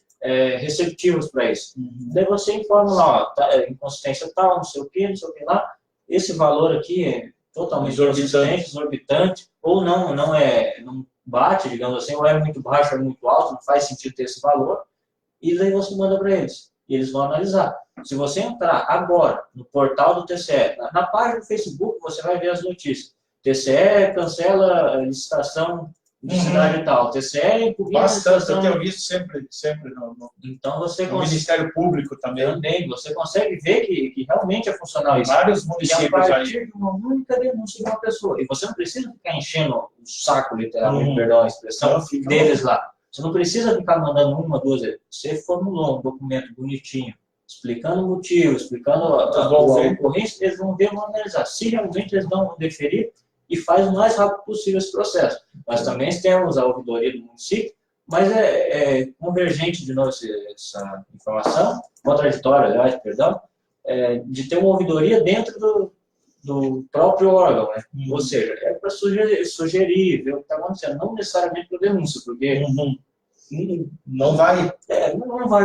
receptivos para isso. Daí você informa lá, ó, tá, inconsistência tal, não sei o que lá, esse valor aqui é totalmente exorbitante, ou não bate, digamos assim, ou é muito baixo, ou é muito alto, não faz sentido ter esse valor, e daí você manda para eles, e eles vão analisar. Se você entrar agora no portal do TCE, na página do Facebook, você vai ver as notícias. TCE cancela a licitação de cidade e tal. TCE impugna a licitação. Eu tenho visto sempre então você no Ministério Público também. Você consegue ver que realmente é funcional isso. Vários municípios aí. A partir de uma única denúncia de uma pessoa. E você não precisa ficar enchendo o saco, literalmente, perdão a expressão, deles lá. Você não precisa ficar mandando uma, duas vezes. Você formulou um documento bonitinho, explicando o motivo, explicando a ocorrência, eles vão ver, vão analisar. Se realmente eles vão deferir, e faz o mais rápido possível esse processo. Nós também temos a ouvidoria do município, mas é convergente de novo essa informação, contraditória, aliás, perdão, de ter uma ouvidoria dentro do próprio órgão, né? Ou seja, é para sugerir, ver o que está acontecendo, não necessariamente para denúncia, porque não vai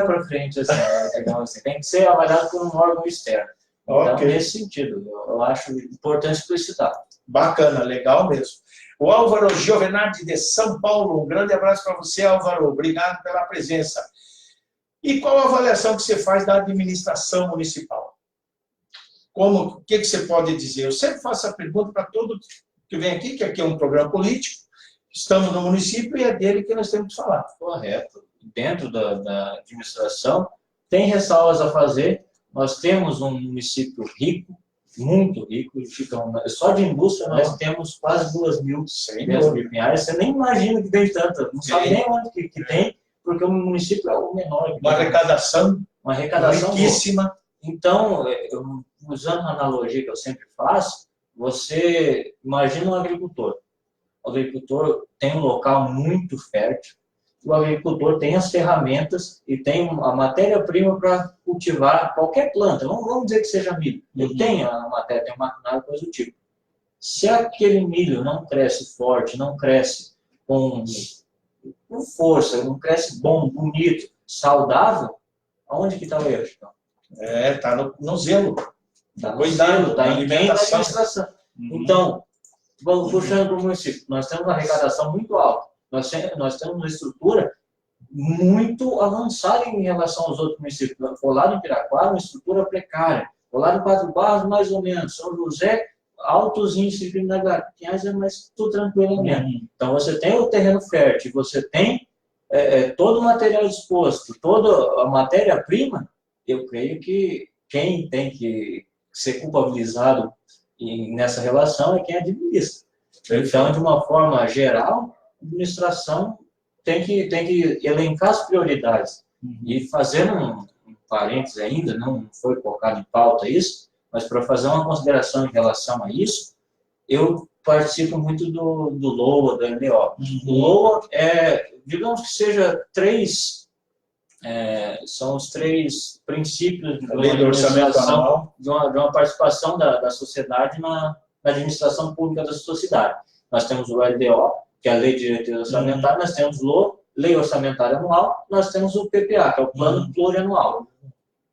para frente, assim, tem que ser avaliado por um órgão externo. Então, nesse sentido, eu acho importante explicitar. Bacana, legal mesmo. O Álvaro Giovenardi de São Paulo, um grande abraço para você, Álvaro, obrigado pela presença. E qual a avaliação que você faz da administração municipal? O que você pode dizer? Eu sempre faço a pergunta para todo que vem aqui, que aqui é um programa político, estamos no município e é dele que nós temos que falar. Correto. Dentro da administração, tem ressalvas a fazer. Nós temos um município rico, muito rico, só de indústria nós temos quase 2.000 Pinhais. Você nem imagina que tem tanta, não sabe nem onde que tem, porque o município é o menor. Uma arrecadação riquíssima. Boa. Então, usando a analogia que eu sempre faço, você imagina um agricultor. O agricultor tem um local muito fértil, o agricultor tem as ferramentas e tem a matéria-prima para cultivar qualquer planta. Não vamos dizer que seja milho. Ele tem a matéria, tem um maquinário, coisa do tipo. Se aquele milho não cresce forte, não cresce com força, não cresce bom, bonito, saudável, aonde que está o erro? Está no zelo. Está no zelo, está em quem da administração. Então, vamos puxando para o município. Nós temos uma arrecadação muito alta. Nós temos uma estrutura muito avançada em relação aos outros municípios. O lado em Piraquara, uma estrutura precária. O lado em Quatro Barras, mais ou menos. São José, altos índices de criminalidade. Pinhais é mais tudo tranquilo mesmo. Então, você tem o terreno fértil, você tem todo o material disposto, toda a matéria-prima. Eu creio que quem tem que ser culpabilizado nessa relação é quem administra. Então, de uma forma geral, a administração tem que elencar as prioridades. E fazendo um parênteses ainda, não foi colocado em pauta isso, mas para fazer uma consideração em relação a isso, eu participo muito do LOA, do LDO. O LOA digamos que seja são os 3 princípios de uma participação da sociedade na administração pública da sociedade. Nós temos o LDO, que é a Lei de Diretriz Orçamentária, nós temos o LOA, Lei Orçamentária Anual, nós temos o PPA, que é o Plano Plurianual.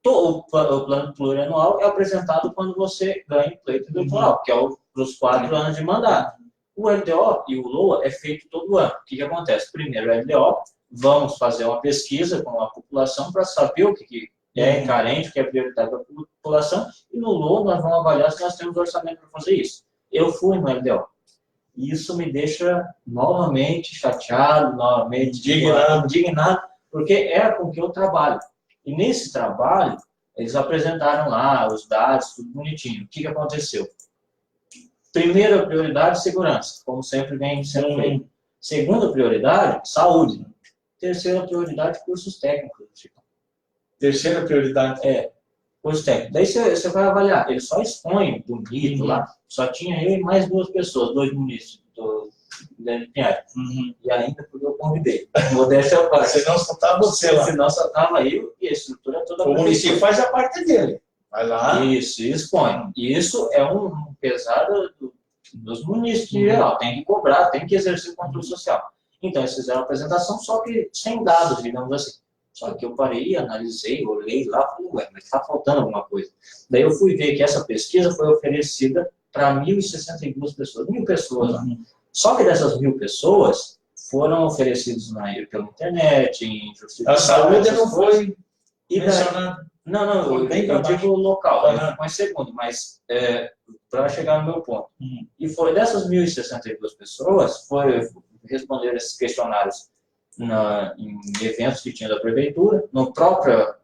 O Plano Plurianual é apresentado quando você ganha o pleito eleitoral, que é para os 4 anos de mandato. O LDO e o LOA é feito todo ano. O que acontece? Primeiro, o LDO, vamos fazer uma pesquisa com a população para saber o que é carente, o que é prioritário para a população, e no LOA nós vamos avaliar se nós temos orçamento para fazer isso. Eu fui no LDO. E isso me deixa novamente chateado, novamente indignado, porque é com que eu trabalho. E nesse trabalho, eles apresentaram lá os dados, tudo bonitinho. O que aconteceu? Primeira prioridade, segurança, como sempre vem sendo feito. Segunda prioridade, saúde. Terceira prioridade, cursos técnicos. Terceira prioridade? Cursos técnicos. Daí você vai avaliar. Ele só expõe bonito lá. Só tinha eu e mais 2 pessoas, 2 munícipes do Pinhais. E ainda porque eu convidei. Modéstia à parte. Senão só estava você lá. Senão só estava eu e a estrutura toda. O município faz a parte dele. Vai lá. Isso, expõe. Isso é um pesado dos munícipes em geral. Tem que cobrar, tem que exercer o controle social. Então, eles fizeram a apresentação, só que sem dados, digamos assim. Só que eu parei, analisei, olhei lá, falei, ué, mas está faltando alguma coisa. Daí eu fui ver que essa pesquisa foi oferecida para 1.062 pessoas, 1.000 pessoas lá. Só que dessas 1.000 pessoas foram oferecidos pela internet, em justiça. A saúde não foi mencionada. Não, eu digo local, eu fico em segundo, mas para chegar no meu ponto. E foi dessas 1.062 pessoas, responder esses questionários em eventos que tinha da prefeitura, na própria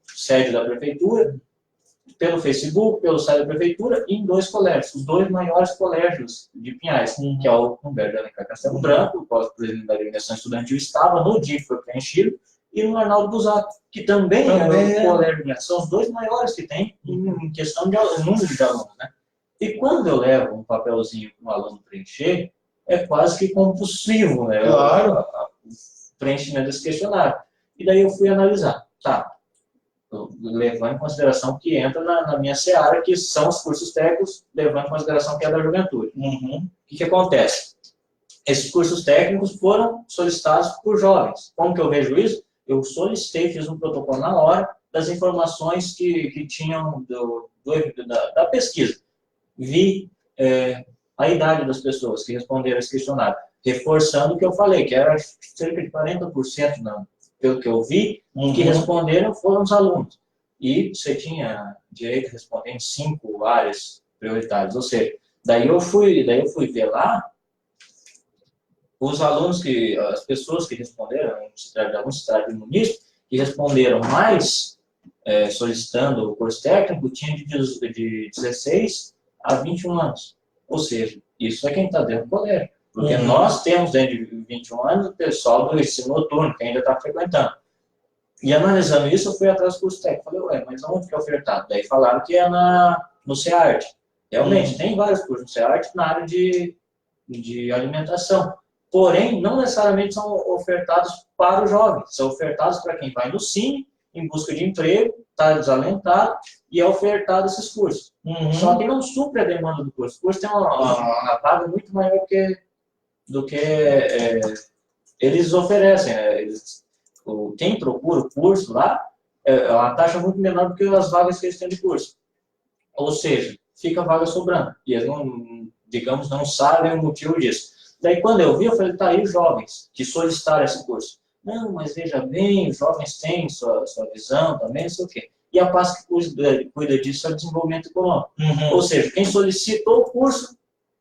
sede da prefeitura, pelo Facebook, pelo site da prefeitura, e em 2 colégios, os 2 maiores colégios de Pinhais, que é o Humberto de Alencar Castelo Branco, o qual presidente da agremiação estudantil estava no dia que foi preenchido, e no Arnaldo Busato, que também é um colégio, né? São os 2 maiores que tem em questão de número de alunos, né? E quando eu levo um papelzinho para um aluno preencher, é quase que compulsivo, né? Claro. O preenchimento desse questionário. E daí eu fui analisar, tá? Levando em consideração que entra na minha seara, que são os cursos técnicos, levando em consideração que é da juventude. O que acontece? Esses cursos técnicos foram solicitados por jovens. Como que eu vejo isso? Eu solicitei, fiz um protocolo na hora das informações que tinham da pesquisa. Vi a idade das pessoas que responderam esse questionário, reforçando o que eu falei, que era cerca de 40%, pelo que eu vi, que responderam foram os alunos. E você tinha direito a responder em 5 áreas prioritárias. Ou seja, daí eu fui ver lá os alunos as pessoas que responderam, alguns cidades do município, que responderam mais solicitando o curso técnico, tinha de 16 a 21 anos. Ou seja, isso é quem está dentro do colégio. Porque nós temos dentro de 21 anos o pessoal do ensino noturno, que ainda está frequentando. E analisando isso, eu fui atrás do curso técnico. Falei, ué, mas onde que é ofertado? Daí falaram que é no CEART. Realmente, tem vários cursos no CEART na área de alimentação. Porém, não necessariamente são ofertados para os jovens. São ofertados para quem vai no Cine, em busca de emprego, está desalentado, e é ofertado esses cursos. Só que não supre a demanda do curso. O curso tem uma vaga muito maior do que eles oferecem. Quem procura o curso lá, a taxa é muito menor do que as vagas que eles têm de curso. Ou seja, fica a vaga sobrando. E eles não sabem o motivo disso. Daí, quando eu vi, eu falei, tá aí os jovens que solicitaram esse curso. Não, mas veja bem, os jovens têm sua visão também, não sei o quê. E a pasta que cuida disso é o desenvolvimento econômico. Ou seja, quem solicitou o curso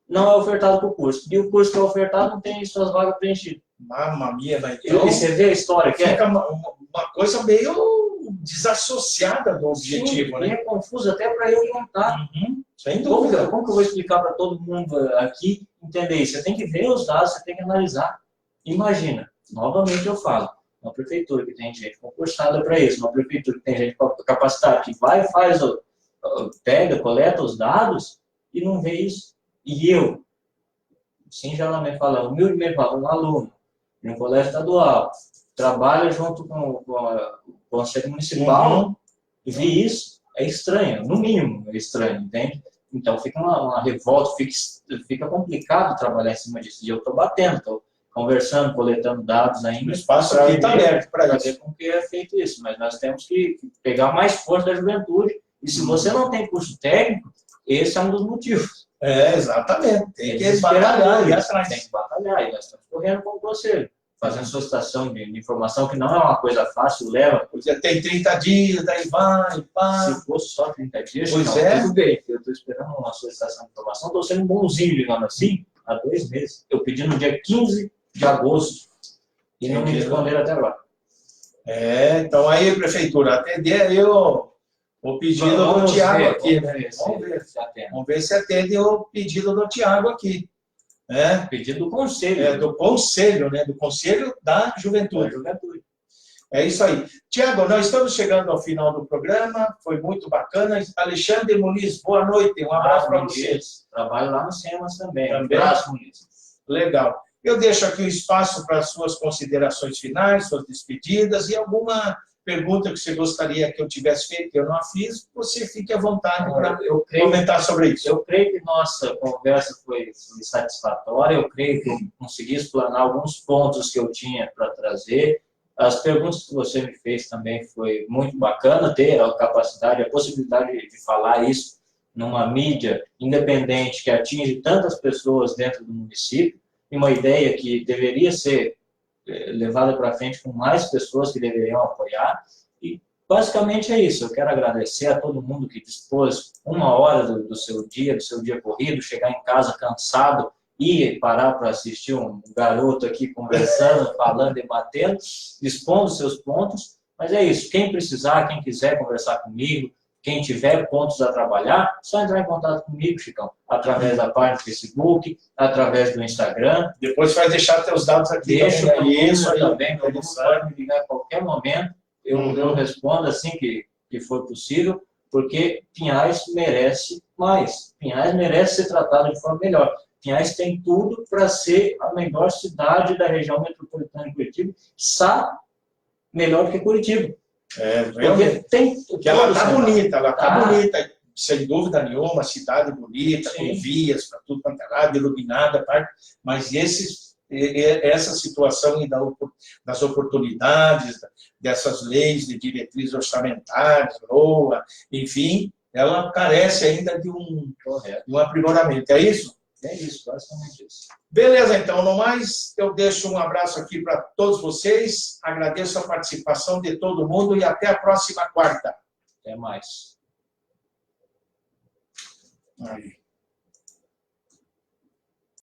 não é ofertado para o curso. E o curso que é ofertado não tem suas vagas preenchidas. Mamma mia, mas então... E você vê a história que fica uma coisa meio desassociada do objetivo, sim, né? É confuso até para eu contar. Sem dúvida. Como que eu vou explicar para todo mundo aqui entender isso? Você tem que ver os dados, você tem que analisar. Imagina, novamente eu falo, uma prefeitura que tem gente concursada para isso, uma prefeitura que tem gente capacitada, que vai e faz, pega, coleta os dados e não vê isso. E eu, singelamente falando, humildemente falando, um aluno de um colégio estadual, trabalha junto com o Conselho Municipal, e vi isso, é estranho, no mínimo é estranho, entende? Então fica uma revolta, fica complicado trabalhar em cima disso. E eu estou batendo, estou conversando, coletando dados ainda. O espaço aqui está aberto para isso. Ver como que é feito isso, mas nós temos que pegar mais força da juventude. E se você não tem curso técnico, esse é um dos motivos. Exatamente. Tem que batalhar e atrás. Tem que batalhar, e nós estamos correndo com o conselho, fazendo solicitação de informação, que não é uma coisa fácil, leva. Porque tem 30 dias, daí vai, pá. Se fosse só 30 dias, pois não, tudo bem. Eu estou esperando uma solicitação de informação, estou sendo bonzinho ligando assim, há 2 meses. Eu pedi no dia 15 de agosto e não me responderam até agora. Então aí, prefeitura, atender aí o pedido do Tiago aqui, né? Vamos ver se atende o pedido do Tiago aqui. Pedido do conselho. Do conselho, né? Do Conselho da Juventude. É isso aí. Tiago, nós estamos chegando ao final do programa, foi muito bacana. Alexandre Muniz, boa noite, um abraço para vocês. Trabalho lá no SEMAS também. Um abraço, Muniz. Legal. Eu deixo aqui o espaço para as suas considerações finais, suas despedidas e alguma pergunta que você gostaria que eu tivesse feito, que eu não a fiz, você fique à vontade para comentar sobre isso. Eu creio que nossa conversa foi satisfatória, eu creio que eu consegui explanar alguns pontos que eu tinha para trazer. As perguntas que você me fez também foi muito bacana, ter a capacidade, a possibilidade de falar isso numa mídia independente que atinge tantas pessoas dentro do município, e uma ideia que deveria ser levada para frente com mais pessoas que deveriam apoiar. E basicamente é isso. Eu quero agradecer a todo mundo que dispôs 1 hora do seu dia corrido, chegar em casa cansado e parar para assistir um garoto aqui conversando, falando, debatendo, expondo seus pontos. Mas é isso. Quem precisar, quem quiser conversar comigo, quem tiver pontos a trabalhar, só entrar em contato comigo, Chicão, através da página do Facebook, através do Instagram. Depois vai deixar teus dados aqui. Deixa isso também, meu número pode me ligar a qualquer momento. Eu respondo assim que for possível, porque Pinhais merece mais. Pinhais merece ser tratado de forma melhor. Pinhais tem tudo para ser a melhor cidade da região metropolitana de Curitiba, melhor que Curitiba. Realmente. Porque ela está bonita, sem dúvida nenhuma, cidade bonita, com vias para tudo quanto é lado, iluminada, mas essa situação das oportunidades, dessas leis de diretrizes orçamentárias, LOA, enfim, ela carece ainda de um aprimoramento. É isso? É isso, basicamente isso. Beleza, então, no mais, eu deixo um abraço aqui para todos vocês, agradeço a participação de todo mundo e até a próxima quarta. Até mais. Aí.